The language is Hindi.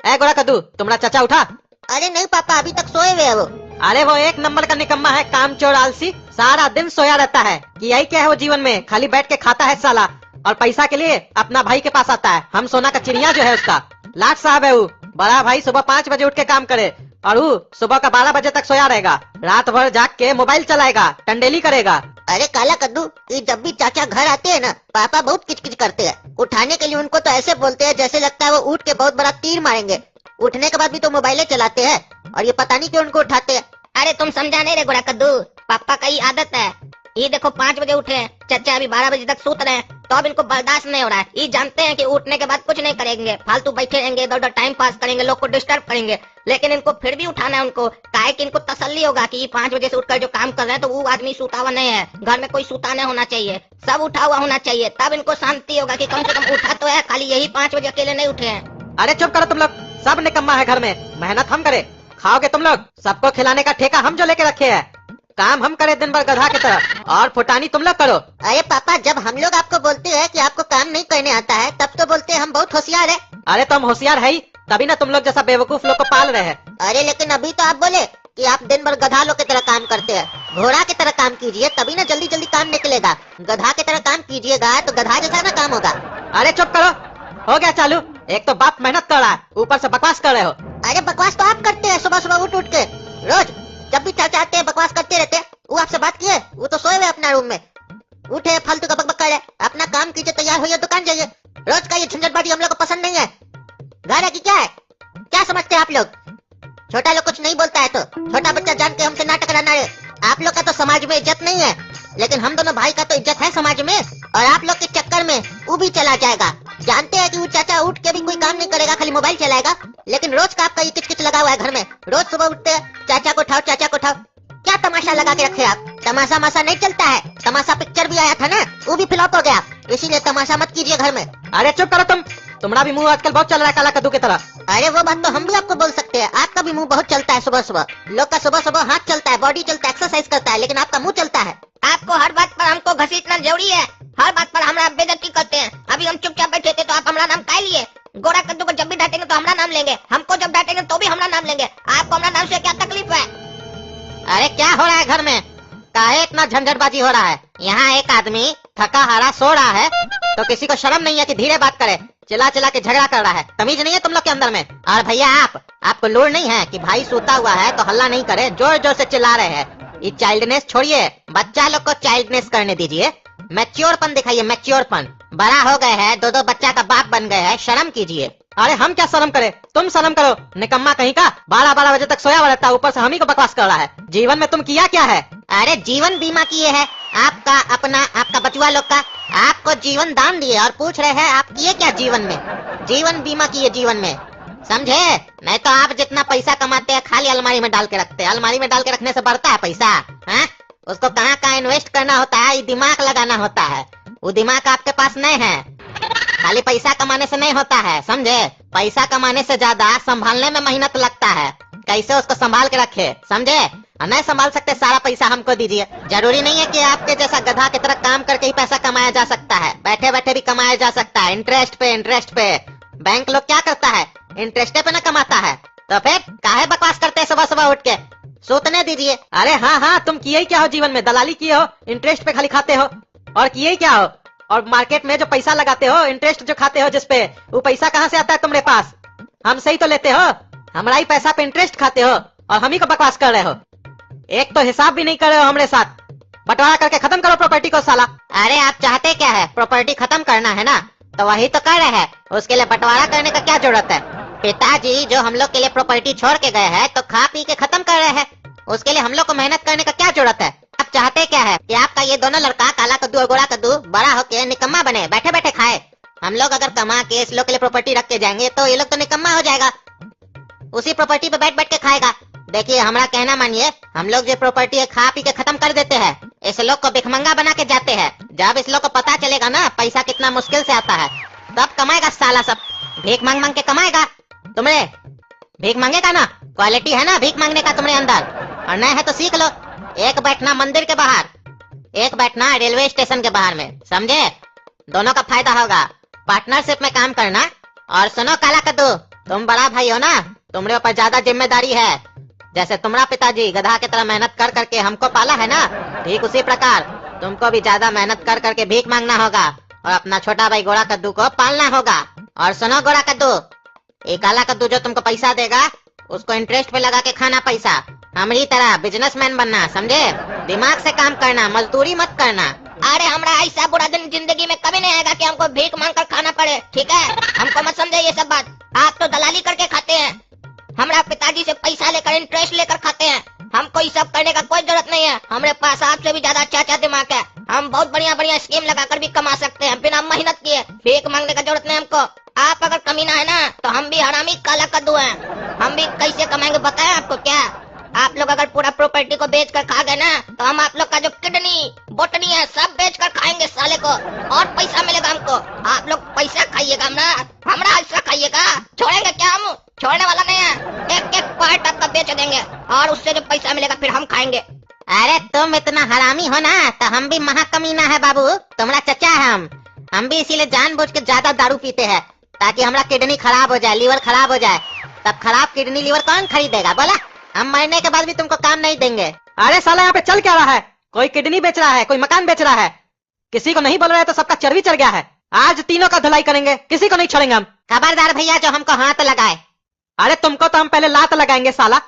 ए गोरा कद्दू, तुम्हारा चाचा उठा? अरे नहीं पापा, अभी तक सोए हुए है वो। अरे वो एक नंबर का निकम्मा है, कामचोर आलसी, सारा दिन सोया रहता है। कि यही क्या है वो जीवन में, खाली बैठ के खाता है साला, और पैसा के लिए अपना भाई के पास आता है। हम सोना का चिड़िया जो है उसका लाट साहब है वो। बड़ा भाई सुबह 5 बजे उठ के काम करे और वो सुबह का 12 बजे तक सोया रहेगा। रात भर जाग के मोबाइल चलाएगा, टंडेली करेगा। अरे काला कद्दू, ये जब भी चाचा घर आते हैं ना, पापा बहुत किचकिच करते हैं। उठाने के लिए उनको तो ऐसे बोलते हैं जैसे लगता है वो उठ के बहुत बड़ा तीर मारेंगे। उठने के बाद भी तो मोबाइल चलाते हैं, और ये पता नहीं क्यों उनको उठाते हैं। अरे तुम समझा नहीं रे गोरा कद्दू, पापा का ही आदत है। ये देखो 5 बजे उठे हैं, चाचा अभी 12 बजे तक सूत रहे हैं, तो अब इनको बर्दाश्त नहीं हो रहा है। ये जानते हैं कि उठने के बाद कुछ नहीं करेंगे, फालतू बैठे रहेंगे, इधर उधर टाइम पास करेंगे, लोग को डिस्टर्ब करेंगे, लेकिन इनको फिर भी उठाना है उनको। काहे कि इनको तसल्ली होगा कि ये 5 बजे से उठकर जो काम कर रहे हैं तो वो आदमी सूता हुआ नहीं है। घर में कोई सूता नहीं होना चाहिए, सब उठा हुआ होना चाहिए, तब इनको शांति होगा कि कम से कम उठा तो है, खाली यही 5 बजे अकेले नहीं उठे हैं। अरे चुप करो तुम लोग, सब निकम्मा है घर में। मेहनत हम करे, खाओगे तुम लोग। सबको खिलाने का ठेका हम जो लेके रखे है, काम हम करे दिन भर गधा की तरह, और फुटानी तुम लोग करो। अरे पापा, जब हम लोग आपको बोलते हैं कि आपको काम नहीं करने आता है, तब तो बोलते हैं हम बहुत होशियार है। अरे तो हम होशियार है ही, तभी ना तुम लोग जैसा बेवकूफ लोग को पाल रहे हैं। अरे लेकिन अभी तो आप बोले कि आप दिन भर गधा लोग की तरह काम करते हैं। घोड़ा की तरह काम कीजिए, तभी ना जल्दी जल्दी काम निकलेगा। गधा की तरह काम कीजिएगा तो गधा जैसा ना काम होगा। अरे चुप करो, हो गया चालू। एक तो बाप मेहनत कर रहा है, ऊपर से बकवास कर रहे हो। अरे बकवास तो आप करते हैं, सुबह सुबह उठ उठ के रोज। जब भी चाचा आते हैं बकवास करते रहते हैं। वो आपसे बात किए, वो तो सोए हुए अपना रूम में। उठे फालतू का बकबक कर रहे, अपना काम कीजिए, तैयार होइए, दुकान जाइए। रोज का ये झंझटबाजी हम लोग को पसंद नहीं है। घर है कि क्या है, क्या समझते हैं आप लोग? छोटा लोग कुछ नहीं बोलता है तो छोटा बच्चा जान के हमसे नाटक करना है। आप लोग का तो समाज में इज्जत नहीं है, लेकिन हम दोनों भाई का तो इज्जत है समाज में, और आप लोग के चक्कर में वो भी चला जाएगा। जानते हैं कि वो चाचा उठ के भी कोई काम नहीं करेगा, खाली मोबाइल चलाएगा, लेकिन रोज का आपका ये किचकिच लगा हुआ है घर में। रोज सुबह उठते हैं, चाचा को उठाओ, चाचा को उठाओ। क्या तमाशा लगा के रखे आप? तमाशा माशा नहीं चलता है। तमाशा पिक्चर भी आया था ना, वो भी फ्लॉप हो गया, इसीलिए तमाशा मत कीजिए घर में। अरे चुप करो तुम, तुम्हारा भी मुंह आजकल बहुत चल रहा है काला कद्दू की तरह। अरे वो बात तो हम भी आपको बोल सकते हैं, आपका भी मुंह बहुत चलता है सुबह सुबह। लोग का सुबह सुबह हाथ चलता है, बॉडी चलता है, एक्सरसाइज करता है, लेकिन आपका मुंह चलता है। आपको हर बात पर हमको घसीटना जरूरी है, हर बात पर हमारा बेइज्जती करते हैं। अभी हम चुपचाप बैठे थे तो आप हमारा नाम काय लिए? गोरा कद्दू को जब भी डांटेंगे तो हमारा नाम लेंगे, हमको जब डांटेंगे तो भी हमारा नाम लेंगे। आपको हमारा नाम से क्या तकलीफ है? अरे क्या हो रहा है घर में, काहे इतना झंझटबाजी हो रहा है? यहाँ एक आदमी थका हारा सो रहा है तो किसी को शर्म नहीं है कि धीरे बात करे, चिल्ला चिल्ला के झगड़ा कर रहा है। तमीज नहीं है तुम लोग के अंदर में? और भैया आपको लोड नहीं है कि भाई सोता हुआ है तो हल्ला नहीं करे, जोर जोर से चिल्ला रहे हैं। ये चाइल्डनेस छोड़िए, बच्चा लोग को चाइल्डनेस करने दीजिए, मैच्योरपन दिखाइए, मैच्योरपन। बड़ा हो गए हैं, 2-2 बच्चा का बाप बन गए हैं, शर्म कीजिए। अरे हम क्या शर्म करे, तुम शर्म करो। निकम्मा कहीं का 12-12 बजे तक सोया हुआ रहता है, ऊपर से हम ही को बकवास कर रहा है। जीवन में तुम किया क्या है? अरे जीवन बीमा किए है आपका, अपना, आपका बचुआ लोग का। आपको जीवन दान दिए और पूछ रहे हैं आप किए क्या जीवन में? जीवन बीमा किए जीवन में, समझे? नहीं तो आप जितना पैसा कमाते हैं खाली अलमारी में डाल के रखते हैं। अलमारी में डाल के रखने से बढ़ता है पैसा? है? उसको कहाँ कहाँ इन्वेस्ट करना होता है, दिमाग लगाना होता है। वो दिमाग आपके पास नहीं है। खाली पैसा कमाने से नहीं होता है, समझे? पैसा कमाने से ज्यादा संभालने में मेहनत लगता है, कैसे उसको संभाल के रखे, समझे? नहीं संभाल सकते सारा पैसा हमको दीजिए। जरूरी नहीं है कि आपके जैसा गधा की तरह काम करके ही पैसा कमाया जा सकता है, बैठे बैठे भी कमाया जा सकता है, इंटरेस्ट पे इंटरेस्ट पे। बैंक लोग क्या करता है, इंटरेस्ट पे ना कमाता है। तो फिर काहे बकवास करते हैं सुबह सुबह उठ के? सोचने दीजिए। अरे हाँ, तुम किए ही क्या हो जीवन में? दलाली किए हो, इंटरेस्ट पे खाली खाते हो, और किए ही क्या हो? और मार्केट में जो पैसा लगाते हो, इंटरेस्ट जो खाते हो जिसपे, वो पैसा कहाँ से आता है तुम्हारे पास? हमसे ही तो लेते हो, हमारा ही पैसा पे इंटरेस्ट खाते हो, और हम ही को बकवास कर रहे हो। एक तो हिसाब भी नहीं कर रहे हो हमरे साथ। बंटवारा करके खत्म करो प्रॉपर्टी को साला। अरे आप चाहते क्या है? प्रॉपर्टी खत्म करना है ना, तो वही तो कर रहे हैं। उसके लिए बंटवारा करने का क्या जरूरत है? पिताजी जो हम लोग के लिए प्रॉपर्टी छोड़ के गए हैं तो खा पी के खत्म कर रहे हैं, उसके लिए हम लोग को मेहनत करने का क्या जरूरत है? आप चाहते क्या है कि आपका ये दोनों लड़का काला कद्दू और गोरा कद्दू बड़ा होके निकम्मा बने, बैठे बैठे खाए? हम लोग अगर कमा के इस लोग के लिए प्रॉपर्टी रख के जाएंगे तो ये लोग तो निकम्मा हो जाएगा, उसी प्रॉपर्टी पे बैठ बैठ के खाएगा। देखिए हमारा कहना मानिए, हम लोग जो प्रॉपर्टी है खा पी के खत्म कर देते हैं, इस लोग को भिखमंगा बना के जाते हैं। जब इस लोग को पता चलेगा ना पैसा कितना मुश्किल से आता है, तब कमाएगा साला सब। भीख मांग मांग के कमाएगा। तुमने भीख मांगेगा ना, क्वालिटी है ना भीख मांगने का तुम्हारे अंदर, और नहीं है तो सीख लो। एक बैठना मंदिर के बाहर, एक बैठना रेलवे स्टेशन के बाहर में, समझे? दोनों का फायदा होगा। पार्टनरशिप में काम करना। और सुनो काला कद्दू, तुम बड़ा भाई हो ना, तुम्हारे ऊपर ज्यादा जिम्मेदारी है। जैसे तुम्हारा पिताजी गधा की तरह मेहनत कर करके हमको पाला है ना, ठीक उसी प्रकार तुमको भी ज्यादा मेहनत कर करके भीख मांगना होगा और अपना छोटा भाई गोरा कद्दू को पालना होगा। और सुनो गोरा कद्दू, ये काला कद्दू जो तुमको पैसा देगा उसको इंटरेस्ट पे लगा के खाना पैसा। हमारी तरह बिजनेसमैन बनना, समझे? दिमाग से काम करना, मजदूरी मत करना। अरे हमरा ऐसा बुरा दिन जिंदगी में कभी नहीं आएगा कि हमको भीख मांग कर खाना पड़े, ठीक है? हमको मत समझे ये सब बात। आप तो दलाली करके खाते हैं, हमरा पिताजी से पैसा लेकर इंटरेस्ट लेकर खाते हैं। हमको ये सब करने का कोई जरूरत नहीं है। हमारे पास आपसे भी ज्यादा अच्छा दिमाग है। हम बहुत बढ़िया बढ़िया स्कीम लगाकर भी कमा सकते हैं बिना मेहनत किए। भीख मांगने का जरूरत नहीं हमको। आप अगर कमीना है ना तो हम भी हरामी काला कद्दू हैं। हम भी कैसे कमाएंगे बताएं आपको क्या? आप लोग अगर पूरा प्रॉपर्टी को बेच कर खा गए ना तो हम आप लोग का जो किडनी बोटनी है सब बेच कर खाएंगे साले को, और पैसा मिलेगा हमको। आप लोग पैसा खाइएगा ना, हमारा हिस्सा खाइएगा। छोड़ेंगे क्या? हम छोड़ने वाला नहीं है। एक एक पार्ट आपका बेच देंगे और उससे जो पैसा मिलेगा फिर हम खाएंगे। अरे तुम इतना हरामी हो ना तो हम भी महाकमीना है बाबू, तुम्हारा चचा है हम भी इसीलिए जानबूझ के ज्यादा दारू पीते हैं ताकि हमारा किडनी खराब हो जाए, लीवर खराब हो जाए। तब खराब किडनी लीवर कौन खरीदेगा बोला? हम मरने के बाद भी तुमको काम नहीं देंगे। अरे साला यहाँ पे चल क्या रहा है? कोई किडनी बेच रहा है, कोई मकान बेच रहा है, किसी को नहीं बोल रहा है तो सबका चर्बी चढ़ गया है। आज तीनों का धुलाई करेंगे, किसी को नहीं छोड़ेंगे हम। खबरदार भैया जो हमको हाथ लगाए। अरे तुमको तो हम पहले लात लगाएंगे साला।